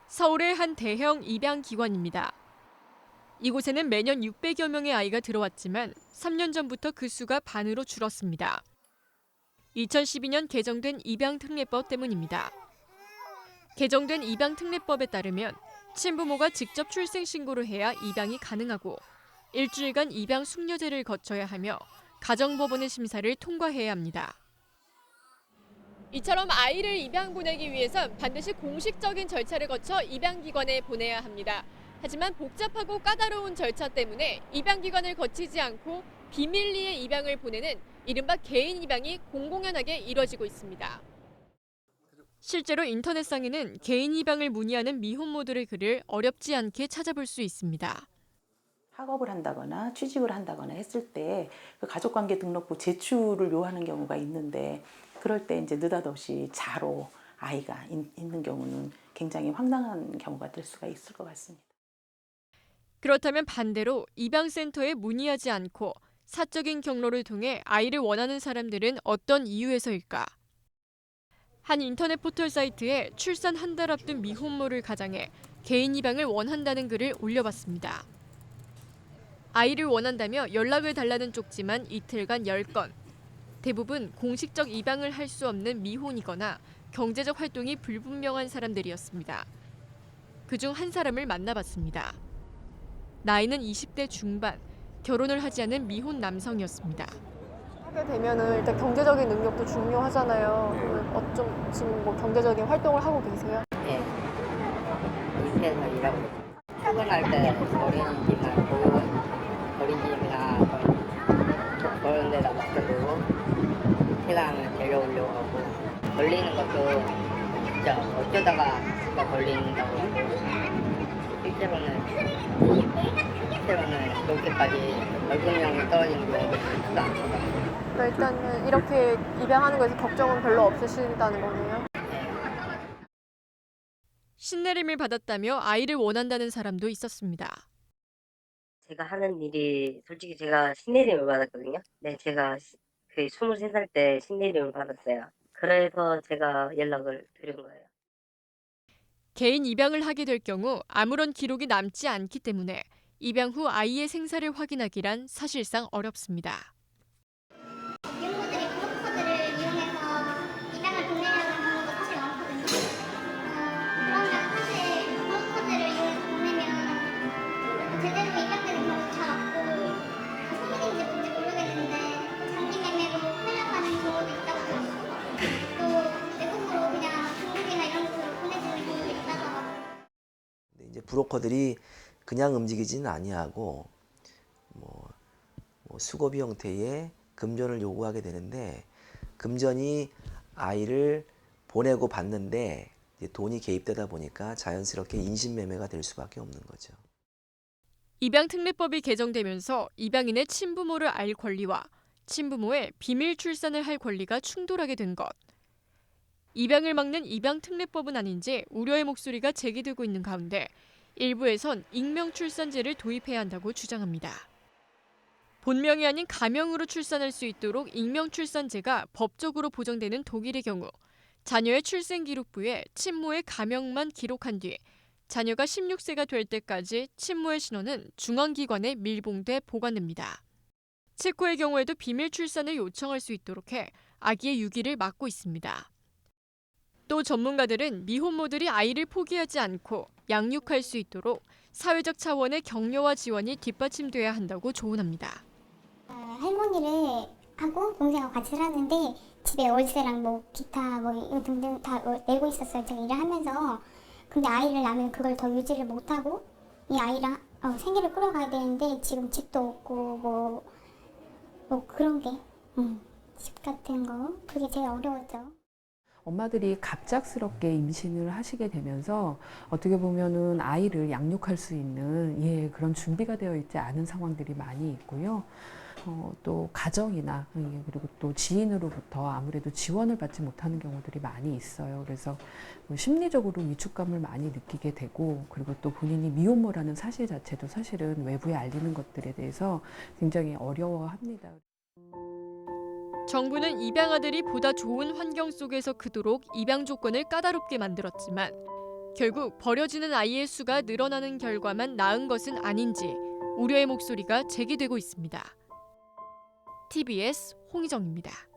서울의 한 대형 입양기관입니다. 이곳에는 매년 600여 명의 아이가 들어왔지만 3년 전부터 그 수가 반으로 줄었습니다. 2012년 개정된 입양특례법 때문입니다. 개정된 입양특례법에 따르면 친부모가 직접 출생신고를 해야 입양이 가능하고 일주일간 입양 숙려제를 거쳐야 하며 가정법원의 심사를 통과해야 합니다. 이처럼 아이를 입양 보내기 위해선 반드시 공식적인 절차를 거쳐 입양기관에 보내야 합니다. 하지만 복잡하고 까다로운 절차 때문에 입양기관을 거치지 않고 비밀리에 입양을 보내는 이른바 개인 입양이 공공연하게 이뤄지고 있습니다. 실제로 인터넷상에는 개인 입양을 문의하는 미혼모들의 글을 어렵지 않게 찾아볼 수 있습니다. 학업을 한다거나 취직을 한다거나 했을 때 그 가족관계 등록부 제출을 요하는 경우가 있는데 그럴 때 이제 느닷없이 자로 아이가 있는 경우는 굉장히 황당한 경우가 될 수가 있을 것 같습니다. 그렇다면 반대로 입양센터에 문의하지 않고 사적인 경로를 통해 아이를 원하는 사람들은 어떤 이유에서일까? 한 인터넷 포털 사이트에 출산 한 달 앞둔 미혼모를 가장해 개인 입양을 원한다는 글을 올려봤습니다. 아이를 원한다며 연락을 달라는 쪽지만 이틀간 10건. 대부분 공식적 입양을 할 수 없는 미혼이거나 경제적 활동이 불분명한 사람들이었습니다. 그중 한 사람을 만나봤습니다. 나이는 20대 중반, 결혼을 하지 않은 미혼 남성이었습니다. 하게 되면은 일단 경제적인 능력도 중요하잖아요. 좀 지금 뭐 경제적인 활동을 하고 계세요? 네. 밑에서 일하고 있어요. 출근할 때 어린이집이나 그런 데다 맡겨두고 세상을 데려오려고 하고 걸리는 것도 진짜 어쩌다가 진짜 걸린다고 하고 실제로는 그렇게까지 월급량이 떨어지는 경우도 있지도 않거든요. 그러니까 일단은 이렇게 입양하는 거에서 걱정은 별로 없으시다는 거네요. 신내림을 받았다며 아이를 원한다는 사람도 있었습니다. 제가 하는 일이 솔직히 제가 신내림을 받았거든요. 네, 제가 그 23살 때 신내림을 받았어요. 그래서 제가 연락을 드린 거예요. 개인 입양을 하게 될 경우 아무런 기록이 남지 않기 때문에 입양 후 아이의 생사를 확인하기란 사실상 어렵습니다. 미혼모들이 브로커들을 이용해서 입양을 보내려는 경우가 사실 많거든요. 그러면 사실 브로커들을 이용해서 보내면 제대로 입양되는 경우도 잘 없고 성인인지 뭔지 모르겠는데 장기 매매로 팔려가는 경우도 있다고 들었고 또 외국으로 그냥 중국이나 이런 곳으로 보내주는 경우도 있다고 하고. 이제 브로커들이 그냥 움직이지는 아니하고 뭐 수고비 형태의 금전을 요구하게 되는데 금전이 아이를 보내고 받는데 돈이 개입되다 보니까 자연스럽게 인신매매가 될 수밖에 없는 거죠. 입양특례법이 개정되면서 입양인의 친부모를 알 권리와 친부모의 비밀 출산을 할 권리가 충돌하게 된 것. 입양을 막는 입양특례법은 아닌지 우려의 목소리가 제기되고 있는 가운데 일부에선 익명출산제를 도입해야 한다고 주장합니다. 본명이 아닌 가명으로 출산할 수 있도록 익명출산제가 법적으로 보장되는 독일의 경우 자녀의 출생기록부에 친모의 가명만 기록한 뒤 자녀가 16세가 될 때까지 친모의 신원은 중앙기관에 밀봉돼 보관됩니다. 체코의 경우에도 비밀 출산을 요청할 수 있도록 해 아기의 유기를 막고 있습니다. 또 전문가들은 미혼모들이 아이를 포기하지 않고 양육할 수 있도록 사회적 차원의 격려와 지원이 뒷받침돼야 한다고 조언합니다. 할머니를 하고 동생하고 같이 살았는데 집에 월세랑 뭐 기타 뭐 이거 등등 다 내고 있었어요. 제가 일을 하면서. 근데 아이를 낳으면 그걸 더 유지를 못하고 이 아이랑 생계를 끌어가야 되는데 지금 집도 없고 뭐 그런 게 집 같은 거 그게 제일 어려웠죠. 엄마들이 갑작스럽게 임신을 하시게 되면서 어떻게 보면은 아이를 양육할 수 있는 그런 준비가 되어 있지 않은 상황들이 많이 있고요. 또 가정이나 그리고 또 지인으로부터 아무래도 지원을 받지 못하는 경우들이 많이 있어요. 그래서 심리적으로 위축감을 많이 느끼게 되고 그리고 또 본인이 미혼모라는 사실 자체도 사실은 외부에 알리는 것들에 대해서 굉장히 어려워합니다. 정부는 입양아들이 보다 좋은 환경 속에서 크도록 입양 조건을 까다롭게 만들었지만 결국 버려지는 아이의 수가 늘어나는 결과만 나은 것은 아닌지 우려의 목소리가 제기되고 있습니다. TBS 홍희정입니다.